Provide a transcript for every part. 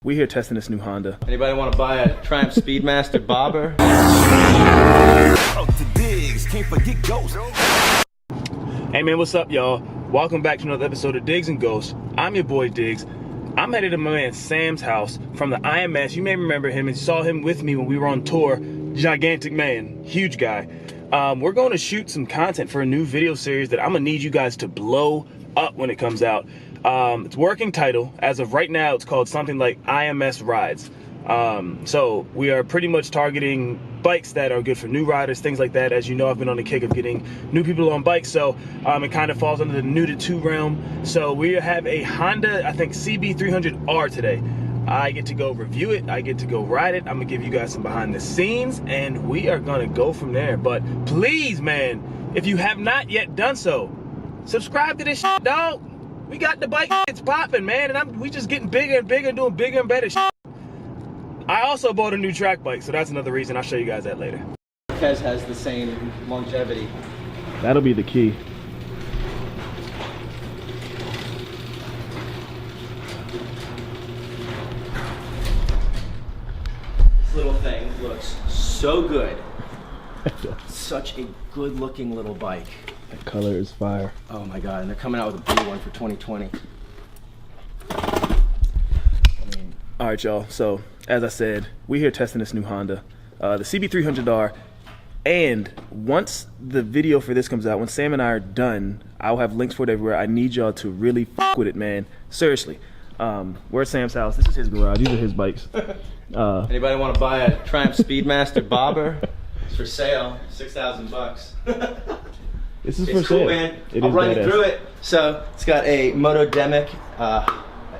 We here testing this new Honda. Anybody want to buy a Triumph Speedmaster bobber? Hey man, what's up y'all? Welcome back to another episode of Diggs and Ghosts. I'm your boy Diggs. I'm headed to my man Sam's house from the IMS. You may remember him and saw him with me when we were on tour. Gigantic man, huge guy. We're going to shoot some content for a new video series that I'm gonna need you guys to blow up when it comes out. It's working title. As of right now, it's called something like IMS Rides. So we are pretty much targeting bikes that are good for new riders, things like that. As you know, I've been on the kick of getting new people on bikes, so it kind of falls under the new to two realm. So we have a Honda, I think CB300R today. I get to go review it, I get to go ride it. I'm gonna give you guys some behind the scenes, and we are gonna go from there. But please, man, if you have not yet done so, subscribe to this shit, dog. We got the bike, it's popping, man, and we just getting bigger and bigger, doing bigger and better shit. I also bought a new track bike, so that's another reason. I'll show you guys that later. Marquez has the same longevity. That'll be the key. This little thing looks so good. Such a good looking little bike. That color is fire. Oh my god, and they're coming out with a blue one for 2020. All right, y'all. So, as I said, we here testing this new Honda, the CB300R. And once the video for this comes out, when Sam and I are done, I'll have links for it everywhere. I need y'all to really fuck with it, man. Seriously. We're at Sam's house. This is his garage. These are his bikes. Anybody want to buy a Triumph Speedmaster bobber? It's for sale, 6,000 bucks. This is it's for cool, sale. man. It I'll is run you badass. through it. So it's got a Motodemic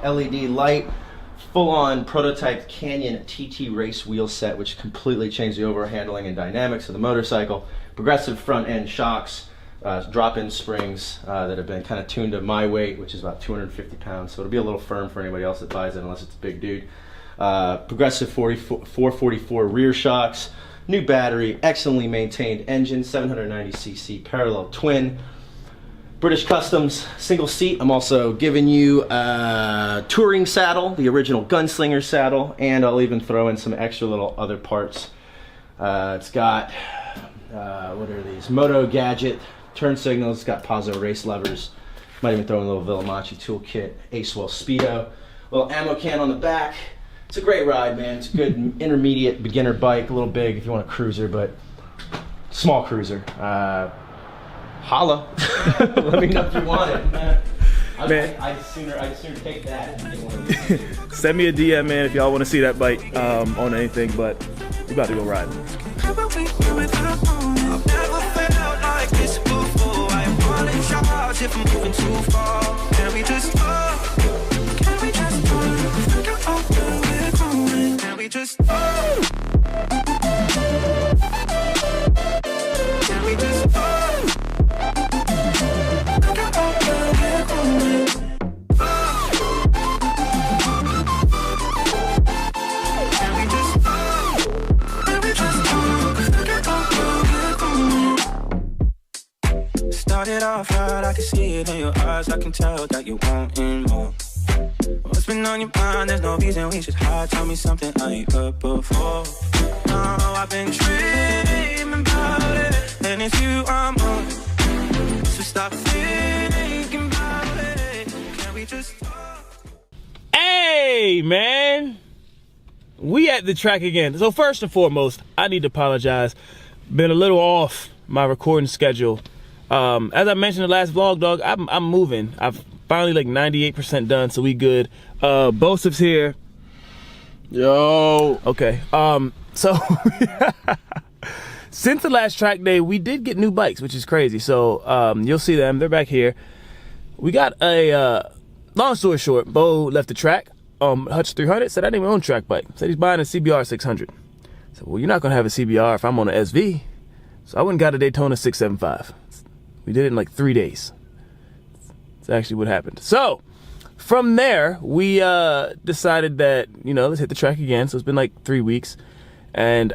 LED light, full-on prototype Canyon TT race wheel set, which completely changed the overall handling and dynamics of the motorcycle. Progressive front end shocks, drop-in springs that have been kind of tuned to my weight, which is about 250 pounds. So it'll be a little firm for anybody else that buys it, unless it's a big dude. Progressive 444 rear shocks. New battery, excellently maintained engine, 790cc parallel twin. British Customs single seat. I'm also giving you a touring saddle, the original Gunslinger saddle, and I'll even throw in some extra little other parts. It's got, what are these? Moto Gadget turn signals. It's got Pazzo race levers. Might even throw in a little Villamachi toolkit, Acewell Speedo. Little ammo can on the back. It's a great ride, man. It's a good intermediate beginner bike, a little big if you want a cruiser, but small cruiser. Holla. Let me know if you want it. Man. I'd sooner take that. Send me a DM, man, if y'all want to see that bike on anything, but we about to go ride. Started off right, I can see it in your eyes, I can tell that you wanting more. What's been on your mind, there's no reason we should hide, tell me something I ain't heard before. No, I've been dreaming about it, and it's you I'm on. So stop thinking about it, can we just talk? Hey, man. We at the track again. So first and foremost, I need to apologize. Been a little off my recording schedule. As I mentioned in the last vlog, dog, I'm moving. I've finally like 98% done, so we good. Boseph's here. Yo. Okay. So since the last track day, we did get new bikes, which is crazy. So you'll see them. They're back here. We got a long story short, Bo left the track. Hutch 300 said I didn't even own a track bike. Said he's buying a CBR 600. So well, you're not gonna have a CBR if I'm on an SV. So I went and got a Daytona 675. We did it in like 3 days. That's actually what happened. So from there, we decided that, you know, let's hit the track again. So it's been like 3 weeks, and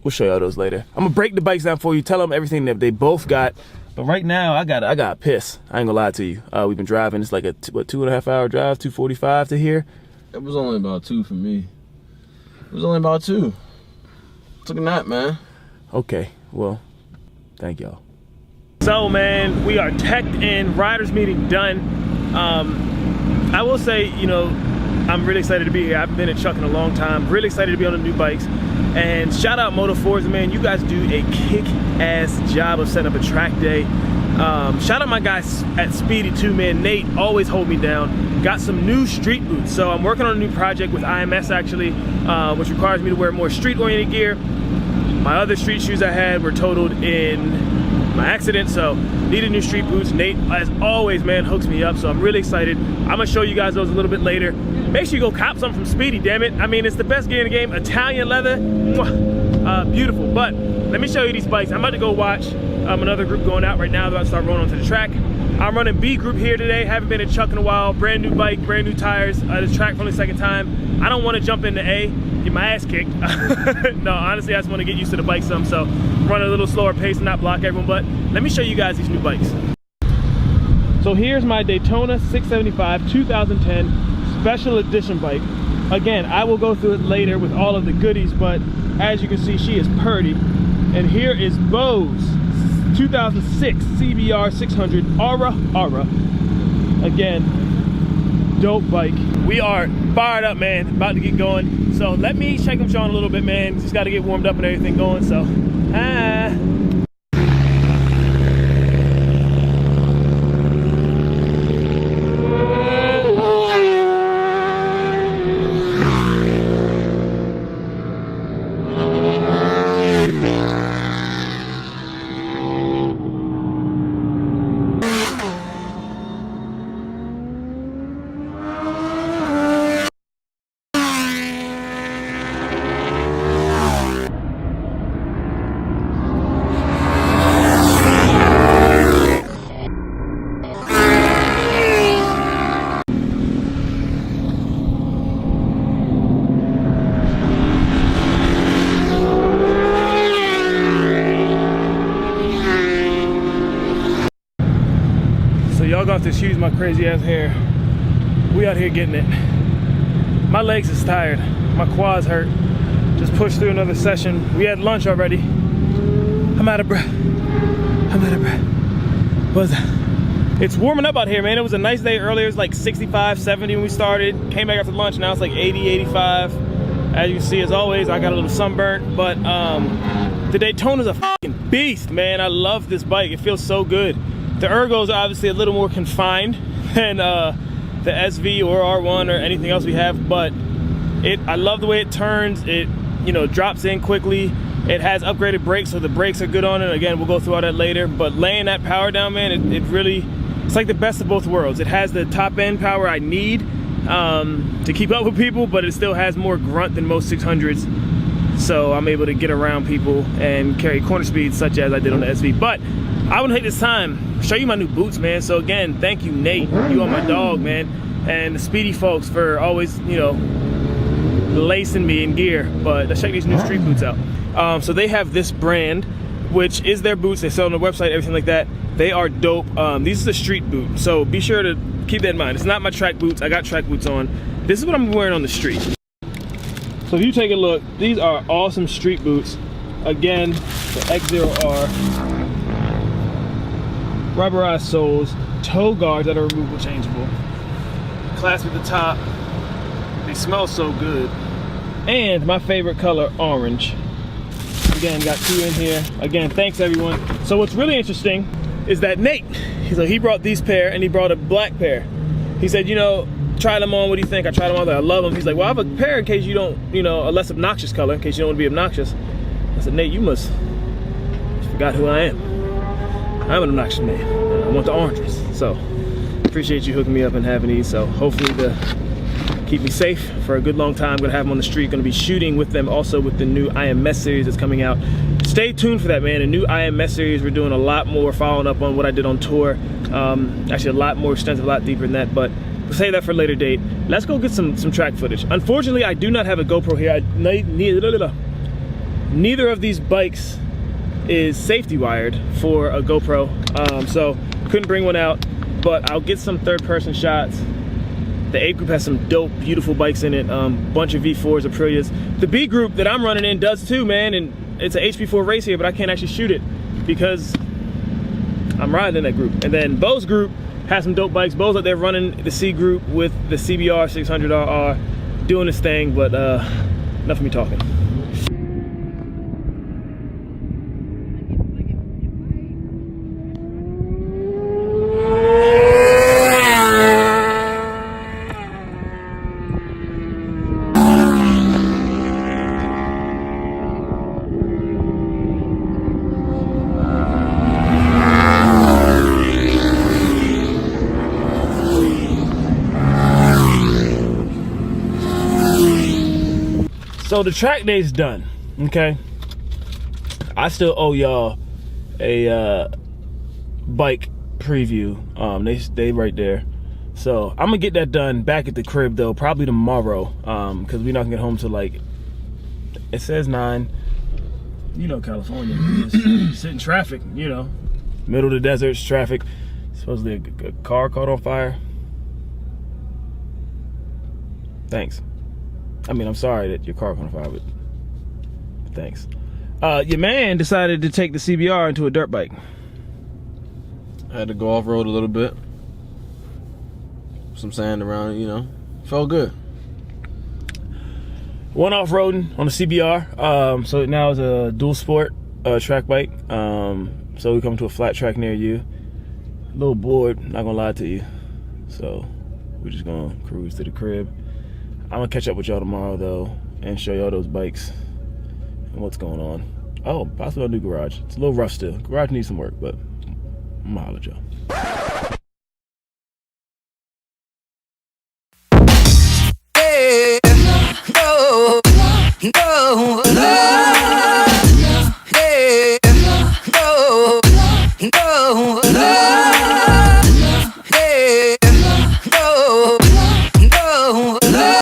we'll show y'all those later. I'm gonna break the bikes down for you, tell them everything that they both got. But right now, I got piss. I ain't gonna lie to you. We've been driving. It's like a 2.5 hour drive, 2:45 to here. It was only about 2 for me. It was only about 2. Took a nap, man. Okay, well, thank y'all. So, man, we are teched in, riders meeting done. I will say, you know, I'm really excited to be here. I've been at Chuck in a long time. Really excited to be on the new bikes. And shout out Moto Forza, man. You guys do a kick-ass job of setting up a track day. Shout out my guys at Speedy too, man. Nate always hold me down. Got some new street boots. So I'm working on a new project with IMS actually, which requires me to wear more street-oriented gear. My other street shoes I had were totaled in my accident, so needed new street boots. Nate, as always, man, hooks me up, so I'm really excited. I'm gonna show you guys those a little bit later. Make sure you go cop some from Speedy, damn it. I mean, it's the best gear in the game. Italian leather, beautiful. But let me show you these bikes. I'm about to go watch another group going out right now. They're about to start rolling onto the track. I'm running B group here today. Haven't been at Chuck in a while. Brand new bike, brand new tires. The track for the second time. I don't want to jump into A, get my ass kicked. No, honestly, I just want to get used to the bike some. So run a little slower pace and not block everyone. But let me show you guys these new bikes. So here's my Daytona 675 2010 special edition bike. Again, I will go through it later with all of the goodies, but as you can see, she is purdy. And here is Bose 2006 CBR 600 Aura. Again, dope bike. We are fired up, man, about to get going. So let me shake them Sean a little bit, man. Just got to get warmed up and everything going, so y'all gonna have to excuse my crazy ass hair. We out here getting it. My legs is tired. My quads hurt. Just pushed through another session. We had lunch already. I'm out of breath. What's that? It's warming up out here, man. It was a nice day earlier. It was like 65, 70 when we started. Came back after lunch. Now it's like 80, 85. As you can see, as always, I got a little sunburnt. But the Daytona's a fucking beast, man. I love this bike. It feels so good. The ergos are obviously a little more confined than the SV or R1 or anything else we have, but I love the way it turns. It, you know, drops in quickly. It has upgraded brakes, so the brakes are good on it. Again, we'll go through all that later, but laying that power down, man, it really, it's like the best of both worlds. It has the top end power I need to keep up with people, but it still has more grunt than most 600s. So I'm able to get around people and carry corner speeds such as I did on the SV. But I want to take this time, show you my new boots, man. So again, thank you, Nate. You are my dog, man. And the Speedy folks for always, you know, lacing me in gear. But let's check these new street boots out. So they have this brand, which is their boots. They sell on the website, everything like that. They are dope. These are the street boot. So be sure to keep that in mind. It's not my track boots. I got track boots on. This is what I'm wearing on the street. So if you take a look, these are awesome street boots. Again, the X0R. Rubberized soles, toe guards that are removable, changeable. Clasp at the top. They smell so good. And my favorite color, orange. Again, got 2 in here. Again, thanks everyone. So what's really interesting is that Nate, he brought these pair and he brought a black pair. He said, you know, try them on, what do you think? I tried them on, I love them. He's like, well, I have a pair in case you don't, you know, a less obnoxious color, in case you don't want to be obnoxious. I said, Nate, you must forgot who I am. I'm an obnoxious man. I want the oranges. So appreciate you hooking me up and having these. So hopefully to keep me safe for a good long time. I'm gonna have them on the street. Gonna be shooting with them also with the new IMS series that's coming out. Stay tuned for that, man. The new IMS series, we're doing a lot more following up on what I did on tour. Actually a lot more extensive, a lot deeper than that, but we'll save that for a later date. Let's go get some track footage. Unfortunately, I do not have a GoPro here. Neither of these bikes is safety wired for a GoPro, so couldn't bring one out, but I'll get some third-person shots The A group has some dope, beautiful bikes in it. Bunch of V4s, Aprilias. The B group that I'm running in does too, man. And it's an HP4 race here, but I can't actually shoot it because I'm riding in that group. And then Bo's group has some dope bikes. Bo's out there running the C group with the CBR 600RR, doing his thing. But enough of me talking. So the track day's done, okay? I still owe y'all a bike preview. They right there. So I'm gonna get that done back at the crib though, probably tomorrow, because we're not gonna get home till like, it says 9. You know California, just sit in traffic, you know. Middle of the desert, it's traffic. Supposedly a car caught on fire. Thanks. I mean, I'm sorry that your car caught on fire, but thanks. Your man decided to take the CBR into a dirt bike. I had to go off-road a little bit. Some sand around it, you know. Felt good. Went off-roading on the CBR. So now it's a dual sport track bike. So we come to a flat track near you. A little bored, not gonna lie to you. So we're just gonna cruise to the crib. I'm gonna catch up with y'all tomorrow though and show y'all those bikes and what's going on. Oh, possibly a new garage. It's a little rough still. Garage needs some work, but I'm gonna holler at y'all. Hey, no, no, no, hey, no, no.